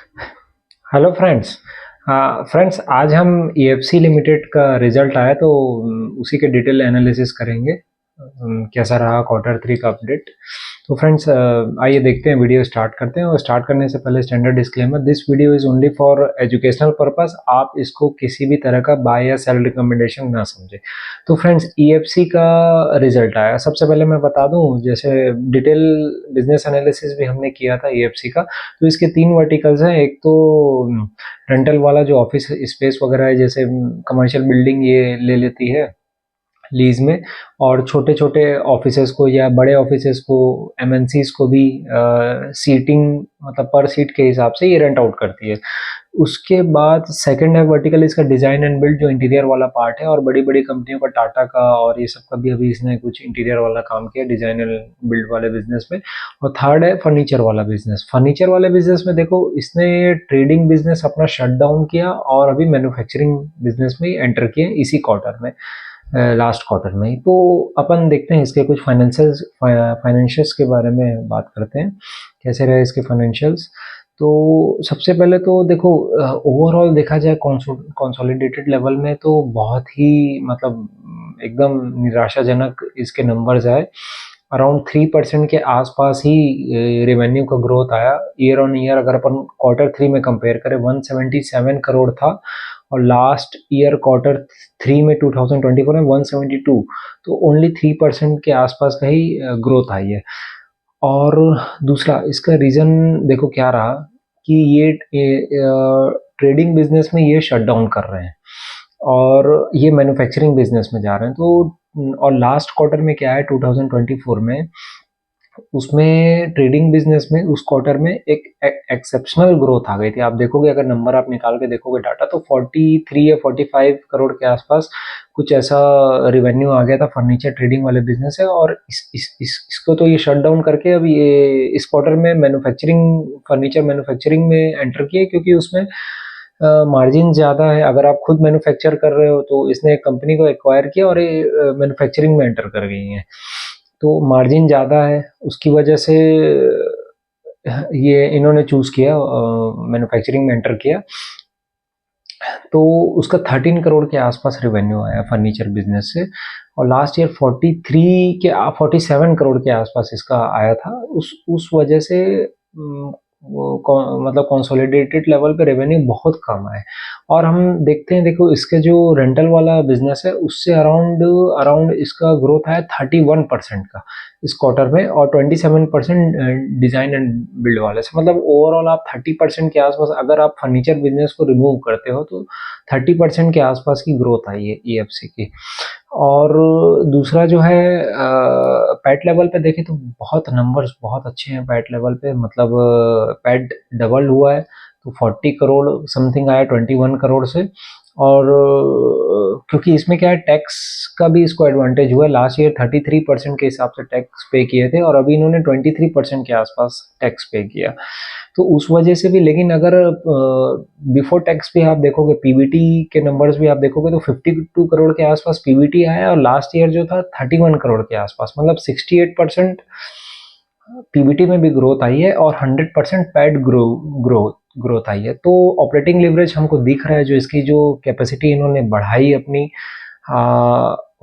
Hello friends. Friends, आज हम EFC limited का रिजल्ट आया तो उसी के डिटेल एनालिसिस करेंगे। कैसा रहा क्वार्टर थ्री का अपडेट। तो फ्रेंड्स, आइए देखते हैं, वीडियो स्टार्ट करते हैं। और स्टार्ट करने से पहले standard disclaimer, this video is only for educational purpose. आप इसको किसी भी तरह का बाय या सेल रिकमेंडेशन ना समझें। तो फ्रेंड्स, ईएफसी का रिजल्ट आया। सबसे पहले मैं बता दूं, जैसे डिटेल बिजनेस एनालिसिस भी हमने किया था ईएफसी का। तो इसके तीन वर्टिकल्स हैं। एक तो रेंटल वाला जो ऑफिस स्पेस वगैरह है, जैसे कमर्शियल बिल्डिंग ये ले लेती है लीज में, और छोटे छोटे ऑफिसेस को या बड़े ऑफिसेस को, एमएनसीज को भी सीटिंग मतलब पर सीट के हिसाब से ये रेंट आउट करती है। उसके बाद सेकंड है वर्टिकल, इसका डिजाइन एंड बिल्ड, जो इंटीरियर वाला पार्ट है, और बड़ी बड़ी कंपनियों का, टाटा का और ये सब का भी अभी इसने कुछ इंटीरियर वाला काम किया डिजाइन एंड बिल्ड वाले बिजनेस में। और थर्ड है फर्नीचर वाला बिजनेस। फर्नीचर वाले बिजनेस में देखो, इसने ट्रेडिंग बिजनेस अपना शट डाउन किया और अभी मैन्युफैक्चरिंग बिजनेस में एंटर किए इसी क्वार्टर में, लास्ट क्वार्टर में ही। तो अपन देखते हैं इसके कुछ फाइनेंशियल्स के बारे में बात करते हैं, कैसे रहे इसके फाइनेंशियल्स। तो सबसे पहले तो देखो, ओवरऑल देखा जाए कंसोलिडेटेड लेवल में तो बहुत ही मतलब एकदम निराशाजनक इसके नंबर्स आए। अराउंड 3% के आसपास ही रेवेन्यू का ग्रोथ आया ईयर ऑन ईयर। अगर अपन क्वार्टर थ्री में कंपेयर करें, 177 करोड़ था, और लास्ट ईयर क्वार्टर थ्री में 2024 में 172। तो ओनली 3% के आसपास का ही ग्रोथ आई है। और दूसरा इसका रीज़न देखो क्या रहा, कि ये ट्रेडिंग बिजनेस में ये शट डाउन कर रहे हैं और ये मैन्युफैक्चरिंग बिजनेस में जा रहे हैं। तो और लास्ट क्वार्टर में क्या है 2024 में, उसमें ट्रेडिंग बिजनेस में उस क्वार्टर में एक एक्सेप्शनल ग्रोथ आ गई थी। आप देखोगे, अगर नंबर आप निकाल के देखोगे डाटा, तो 43 या 45 करोड़ के आसपास कुछ ऐसा रिवेन्यू आ गया था फर्नीचर ट्रेडिंग वाले बिजनेस है। और इसको तो ये शट डाउन करके अब ये इस क्वार्टर में मैन्युफैक्चरिंग, फर्नीचर मैन्युफैक्चरिंग में एंटर किए, क्योंकि उसमें मार्जिन ज़्यादा है। अगर आप खुद मैन्युफैक्चर कर रहे हो तो इसने एक कंपनी को एक्वायर किया और ये मैन्युफैक्चरिंग में एंटर कर गई हैं, तो मार्जिन ज़्यादा है, उसकी वजह से ये इन्होंने चूज़ किया, मैन्युफैक्चरिंग में एंटर किया। तो उसका 13 करोड़ के आसपास रेवेन्यू आया फर्नीचर बिजनेस से। और लास्ट ईयर 47 करोड़ के आसपास इसका आया था। उस वजह से मतलब कंसोलिडेटेड लेवल पे रेवेन्यू बहुत कम है। और हम देखते हैं, देखो इसके जो रेंटल वाला बिजनेस है उससे अराउंड अराउंड इसका ग्रोथ आया 31% का इस क्वार्टर में, और 27% डिजाइन एंड बिल्ड वाले से। मतलब ओवरऑल आप 30% के आसपास, अगर आप फर्नीचर बिजनेस को रिमूव करते हो तो 30% के आसपास की ग्रोथ आई है ईएफसी की। और दूसरा जो है, पैट लेवल पे देखें तो बहुत नंबर्स बहुत अच्छे हैं पैट लेवल पे। मतलब पैट डबल हुआ है, तो 40 करोड़ समथिंग आया 21 करोड़ से। और क्योंकि इसमें क्या है, टैक्स का भी इसको एडवांटेज हुआ है। लास्ट ईयर 33% के हिसाब से टैक्स पे किए थे, और अभी इन्होंने 23% के आसपास टैक्स पे किया, तो उस वजह से भी। लेकिन अगर बिफोर टैक्स भी आप देखोगे, पीबीटी के नंबर्स भी आप देखोगे, तो 52 करोड़ के आसपास पीबीटी आया, और लास्ट ईयर जो था 31 करोड़ के आसपास। मतलब 68% पीबीटी में भी ग्रोथ आई है, और 100% पैट ग्रोथ आई है। तो ऑपरेटिंग लिवरेज हमको दिख रहा है, जो इसकी जो कैपेसिटी इन्होंने बढ़ाई अपनी,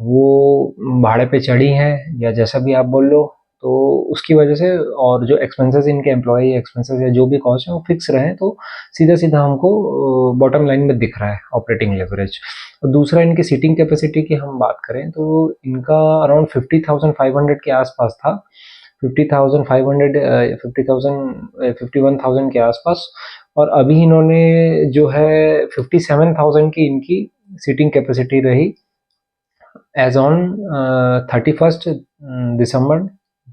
वो भाड़े पे चढ़ी है या जैसा भी आप बोल लो, तो उसकी वजह से। और जो एक्सपेंसेस इनके एम्प्लॉय एक्सपेंसेस या जो भी कॉस्ट है वो फिक्स रहे, तो सीधा सीधा हमको बॉटम लाइन में दिख रहा है ऑपरेटिंग लेवरेज। और दूसरा, इनकी सीटिंग कैपेसिटी की हम बात करें तो इनका अराउंड 50,500 के आसपास था। 50,500, 50,000, 51,000 के आसपास। और अभी इन्होंने जो है 57,000 की इनकी सीटिंग कैपेसिटी रही एज ऑन 31 दिसंबर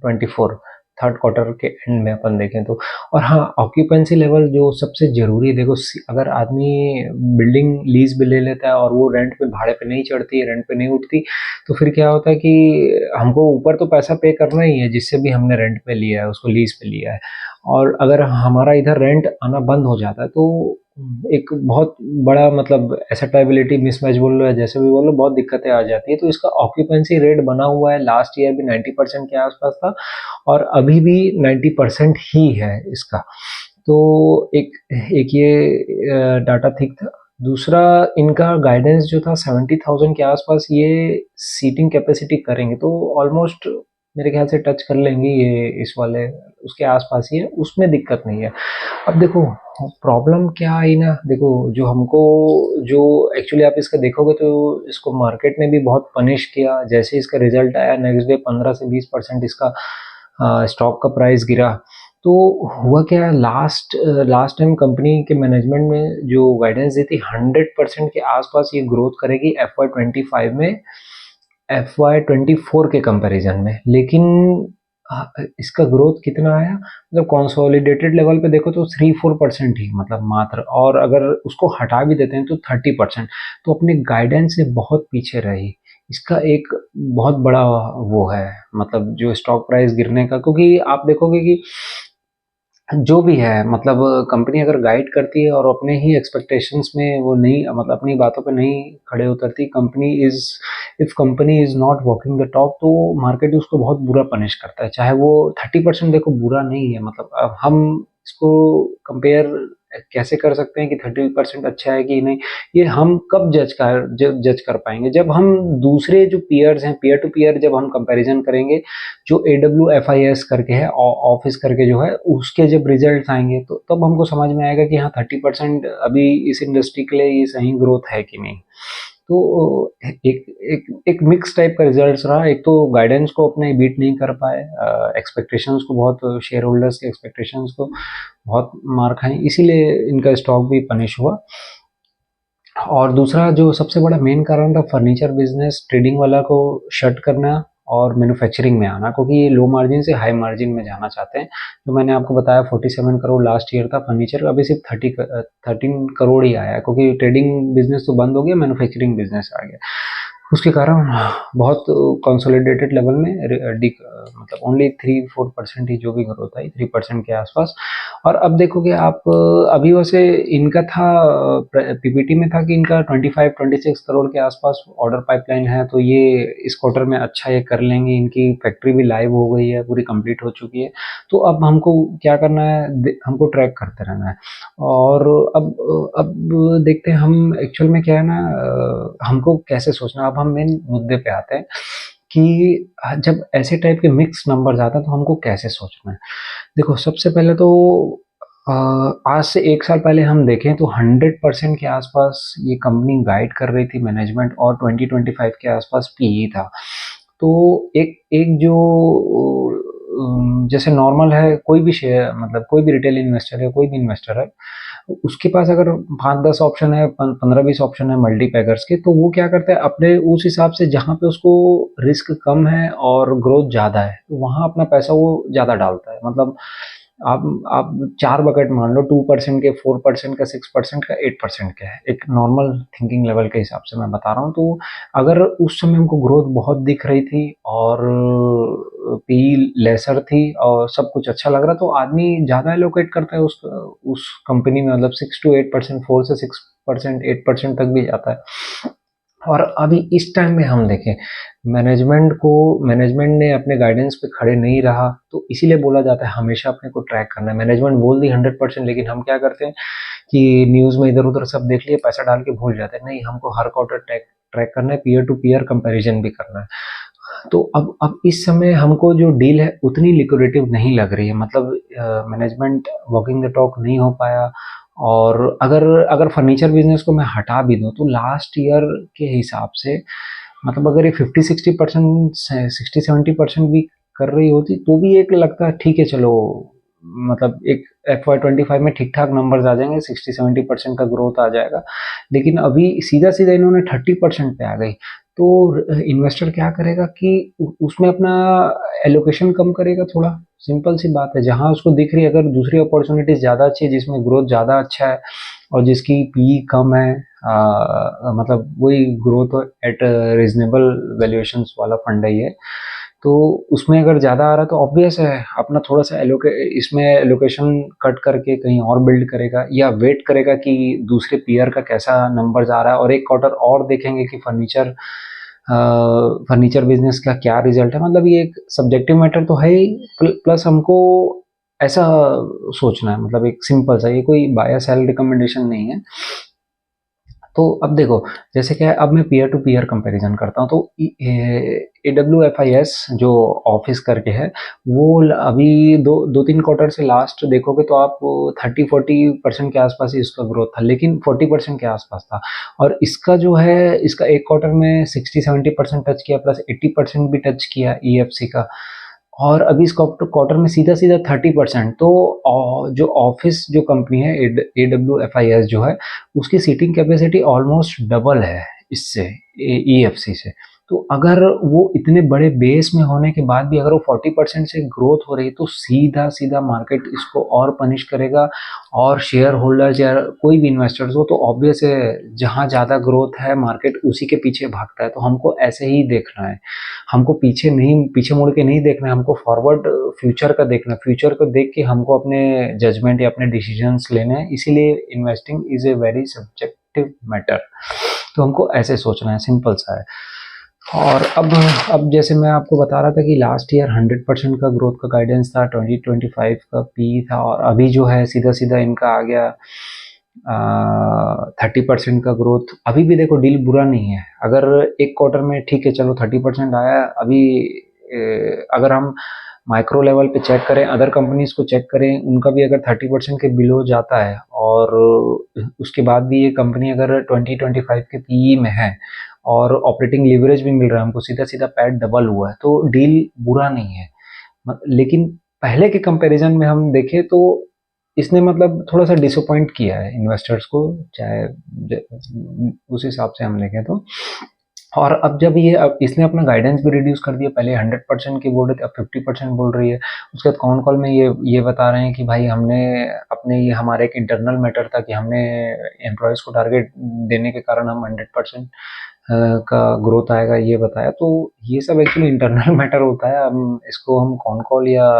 24, थर्ड क्वार्टर के एंड में अपन देखें तो। और हाँ, ऑक्यूपेंसी लेवल जो सबसे ज़रूरी है, देखो अगर आदमी बिल्डिंग लीज पे ले लेता है और वो रेंट पे, भाड़े पे नहीं चढ़ती है, रेंट पे नहीं उठती, तो फिर क्या होता है कि हमको ऊपर तो पैसा पे करना ही है, जिससे भी हमने रेंट पे लिया है, उसको लीज पे लिया है। और अगर हमारा इधर रेंट आना बंद हो जाता है, तो एक बहुत बड़ा मतलब एसेट लायबिलिटी मिसमैच बोल लो या जैसे भी बोल लो, बहुत दिक्कतें आ जाती है। तो इसका ऑक्यूपेंसी रेट बना हुआ है, लास्ट ईयर भी 90% के आसपास था, और अभी भी 90% ही है इसका। तो एक एक ये डाटा ठीक था। दूसरा, इनका गाइडेंस जो था 70,000 के आसपास ये सीटिंग कैपेसिटी करेंगे, तो ऑलमोस्ट मेरे ख्याल से टच कर लेंगे ये इस वाले, उसके आसपास ही है, उसमें दिक्कत नहीं है। अब देखो प्रॉब्लम क्या आई ना, देखो जो हमको, जो एक्चुअली आप इसका देखोगे तो इसको मार्केट ने भी बहुत पनिश किया। जैसे इसका रिजल्ट आया नेक्स्ट डे 15 से 20% इसका स्टॉक का प्राइस गिरा। तो हुआ क्या, लास्ट लास्ट टाइम कंपनी के मैनेजमेंट में जो गाइडेंस दी थी 100% के आसपास ये ग्रोथ करेगी FY25 में, FY24 के कंपैरिजन में। लेकिन इसका ग्रोथ कितना आया, मतलब कंसोलिडेटेड लेवल पे देखो तो 3-4% ही, मतलब मात्र, और अगर उसको हटा भी देते हैं तो 30%। तो अपने गाइडेंस से बहुत पीछे रही। इसका एक बहुत बड़ा वो है, मतलब जो स्टॉक प्राइस गिरने का, क्योंकि आप देखोगे कि जो भी है, मतलब कंपनी अगर गाइड करती है और अपने ही एक्सपेक्टेशंस में वो नहीं, मतलब अपनी बातों पे नहीं खड़े उतरती, company is, if company is not walking the talk, तो मार्केट उसको बहुत बुरा पनिश करता है। चाहे वो 30% देखो बुरा नहीं है, मतलब अब हम इसको कंपेयर कैसे कर सकते हैं कि 30% अच्छा है कि नहीं, ये हम कब जज कर पाएंगे, जब हम दूसरे जो पीयर्स हैं, पीयर टू पीयर, जब हम कंपैरिजन करेंगे, जो AWFIS करके है, ऑफिस करके जो है, उसके जब रिजल्ट आएंगे तो तब हमको समझ में आएगा कि हाँ 30% अभी इस इंडस्ट्री के लिए ये सही ग्रोथ है कि नहीं। तो एक एक एक मिक्स टाइप का रिजल्ट रहा। एक तो गाइडेंस को अपने बीट नहीं कर पाए, एक्सपेक्टेशंस को बहुत, शेयर होल्डर्स के एक्सपेक्टेशंस को बहुत मार खाई, इसीलिए इनका स्टॉक भी पनिश हुआ। और दूसरा जो सबसे बड़ा मेन कारण था, फर्नीचर बिजनेस ट्रेडिंग वाला को शट करना और मैन्युफैक्चरिंग में आना, क्योंकि ये लो मार्जिन से हाई मार्जिन में जाना चाहते हैं। जो मैंने आपको बताया 47 करोड़ लास्ट ईयर था फर्नीचर, अभी सिर्फ 13 करोड़ ही आया है, क्योंकि ट्रेडिंग बिजनेस तो बंद हो गया, मैन्युफैक्चरिंग बिजनेस आ गया। उसके कारण बहुत कंसोलिडेटेड लेवल में मतलब ओनली 3-4% ही जो भी ग्रोथ आई, 3% के आसपास। और अब देखोगे आप, अभी वैसे इनका था, PPT में था कि इनका 25-26 करोड़ के आसपास ऑर्डर पाइपलाइन है, तो ये इस क्वार्टर में अच्छा ये कर लेंगे। इनकी फैक्ट्री भी लाइव हो गई है, पूरी कंप्लीट हो चुकी है। तो अब हमको क्या करना है, हमको ट्रैक करते रहना है। और अब देखते हैं हम एक्चुअल में क्या है ना, हमको कैसे सोचना। अब हम मेन मुद्दे पे आते हैं कि जब ऐसे टाइप के मिक्स नंबर्स आते हैं तो हमको कैसे सोचना है। देखो सबसे पहले तो आज से 1 साल पहले हम देखें तो 100% के आसपास ये कंपनी गाइड कर रही थी मैनेजमेंट, और 2025 के आसपास PE था। तो एक एक जो जैसे नॉर्मल है, कोई भी शेयर, मतलब कोई भी रिटेल इन्वेस्टर है, कोई भी इन्वेस्टर है, उसके पास अगर 5-10 ऑप्शन है, 15-20 ऑप्शन है मल्टीपैगर्स के, तो वो क्या करता है अपने उस हिसाब से, जहाँ पे उसको रिस्क कम है और ग्रोथ ज़्यादा है, तो वहाँ अपना पैसा वो ज़्यादा डालता है। मतलब आप 4 बकेट मान लो, 2% के, 4% का, 6% का, 8% का है, एक नॉर्मल थिंकिंग लेवल के हिसाब से मैं बता रहा हूँ। तो अगर उस समय हमको ग्रोथ बहुत दिख रही थी और PE लेसर थी और सब कुछ अच्छा लग रहा, तो आदमी ज़्यादा एलोकेट करता है उस कंपनी में, मतलब 6 to 8%, 4 से 6%, 8% तक भी जाता है। और अभी इस टाइम में हम देखें, मैनेजमेंट ने अपने गाइडेंस पे खड़े नहीं रहा, तो इसीलिए बोला जाता है हमेशा अपने को ट्रैक करना है। मैनेजमेंट बोल दी 100%, लेकिन हम क्या करते हैं कि न्यूज़ में इधर उधर सब देख लिए, पैसा डाल के भूल जाते हैं। नहीं, हमको हर क्वार्टर ट्रैक ट्रैक करना है, पीयर टू पीयर कंपैरिजन भी करना है। तो अब इस समय हमको जो डील है उतनी लिक्विडेटिव नहीं लग रही है, मतलब मैनेजमेंट वॉकिंग द टॉक नहीं हो पाया। और अगर अगर फर्नीचर बिजनेस को मैं हटा भी दूं तो लास्ट ईयर के हिसाब से, मतलब अगर ये 50-60%, 60-70% भी कर रही होती तो भी एक लगता है ठीक है चलो, मतलब एक FY25 में ठीक ठाक नंबर्स आ जाएंगे, 60-70% का ग्रोथ आ जाएगा। लेकिन अभी सीधा सीधा इन्होंने 30% पे आ गई, तो इन्वेस्टर क्या करेगा कि उसमें अपना एलोकेशन कम करेगा थोड़ा। सिंपल सी बात है, जहां उसको दिख रही है अगर दूसरी अपॉर्चुनिटीज ज़्यादा अच्छी है, जिसमें ग्रोथ ज़्यादा अच्छा है और जिसकी PE कम है, मतलब वही ग्रोथ एट रीजनेबल वैल्यूएशंस वाला फंड है ये, तो उसमें अगर ज़्यादा आ रहा है तो ऑब्वियस है अपना थोड़ा सा इसमें एलोकेशन कट करके कहीं और बिल्ड करेगा, या वेट करेगा कि दूसरे पीयर का कैसा नंबर्स आ रहा है, और एक क्वार्टर और देखेंगे कि फर्नीचर बिजनेस का क्या रिजल्ट है। मतलब ये एक सब्जेक्टिव मैटर तो है ही, प्लस हमको ऐसा सोचना है, मतलब एक सिंपल सा, ये कोई बाय या सेल रिकमेंडेशन नहीं है। तो अब देखो, जैसे क्या है, अब मैं पीयर टू पीयर कंपैरिजन करता हूँ, तो AWFIS जो ऑफिस करके है, वो अभी दो तीन क्वार्टर से लास्ट देखोगे तो आप 30-40% के आसपास ही इसका ग्रोथ था, लेकिन 40% के आसपास था। और इसका जो है, इसका एक क्वार्टर में 60-70% टच किया, प्लस 80% भी टच किया EFC का। और अभी इस क्वार्टर में सीधा सीधा 30%। तो जो ऑफिस जो कंपनी है AWFIS जो है, उसकी सीटिंग कैपेसिटी ऑलमोस्ट डबल है इससे, EFC से। तो अगर वो इतने बड़े बेस में होने के बाद भी अगर वो 40% से ग्रोथ हो रही है, तो सीधा सीधा मार्केट इसको और पनिश करेगा। और शेयर होल्डर्स या कोई भी इन्वेस्टर्स हो, तो ऑब्वियस है, जहाँ ज़्यादा ग्रोथ है मार्केट उसी के पीछे भागता है। तो हमको ऐसे ही देखना है, हमको पीछे मुड़ के नहीं देखना है, हमको फॉरवर्ड फ्यूचर का देखना है। फ्यूचर को देख के हमको अपने जजमेंट या अपने डिसीजंस लेने हैं। इसीलिए investing is a very subjective matter. तो हमको ऐसे सोचना है, सिंपल सा है। और अब जैसे मैं आपको बता रहा था कि लास्ट ईयर 100% का ग्रोथ का गाइडेंस था, 2025 का पी था, और अभी जो है सीधा सीधा इनका आ गया 30% का ग्रोथ। अभी भी देखो, डील बुरा नहीं है। अगर एक क्वार्टर में ठीक है, चलो 30% आया अभी। अगर हम माइक्रो लेवल पे चेक करें, अदर कंपनीज को चेक करें, उनका भी अगर 30% के बिलो जाता है, और उसके बाद भी ये कंपनी अगर 2025 के पीई में है, और ऑपरेटिंग लीवरेज भी मिल रहा है हमको, सीधा सीधा पैट डबल हुआ है, तो डील बुरा नहीं है। लेकिन पहले के कंपैरिजन में हम देखें तो इसने मतलब थोड़ा सा डिसअपॉइंट किया है इन्वेस्टर्स को, चाहे उस हिसाब से हम देखें तो। और अब जब ये, अब इसने अपना गाइडेंस भी रिड्यूस कर दिया, पहले 100% की बोल रहे थे, अब 50% बोल रही है। उसके बाद कॉन कॉल में ये बता रहे हैं कि भाई हमने अपने, ये हमारा एक इंटरनल मैटर था कि हमने एम्प्लॉयज़ को टारगेट देने के कारण हम 100% का ग्रोथ आएगा, ये बताया। तो ये सब एक्चुअली इंटरनल मैटर होता है, हम इसको हम कॉन कॉल या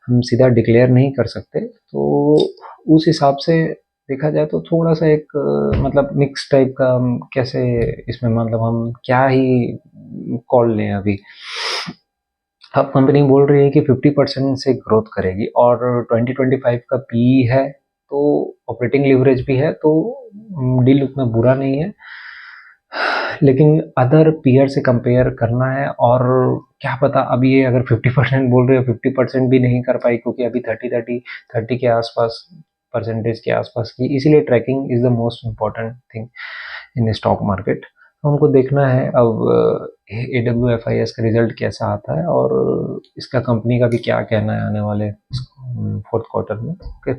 हम सीधा डिक्लेयर नहीं कर सकते। तो उस हिसाब से देखा जाए तो थोड़ा सा एक मतलब मिक्स टाइप का, हम कैसे इसमें, मतलब हम क्या ही कॉल लें अभी। अब कंपनी बोल रही है कि 50% से ग्रोथ करेगी, और 2025 का पी है, तो ऑपरेटिंग लीवरेज भी है, तो डील उतना बुरा नहीं है। लेकिन अदर पीयर से कंपेयर करना है, और क्या पता अभी ये अगर 50% बोल रहे हो, 50% भी नहीं कर पाई, क्योंकि अभी 30 के आसपास, परसेंटेज के आसपास की। इसीलिए tracking is the most important thing in stock market. तो हमको देखना है अब AWFIS का रिजल्ट कैसा आता है, और इसका कंपनी का भी क्या कहना है आने वाले फोर्थ क्वार्टर में। ओके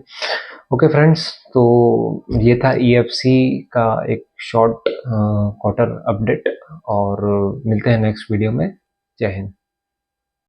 ओके फ्रेंड्स, तो ये था EFC का एक शॉर्ट क्वार्टर अपडेट, और मिलते हैं नेक्स्ट वीडियो में। जय हिंद।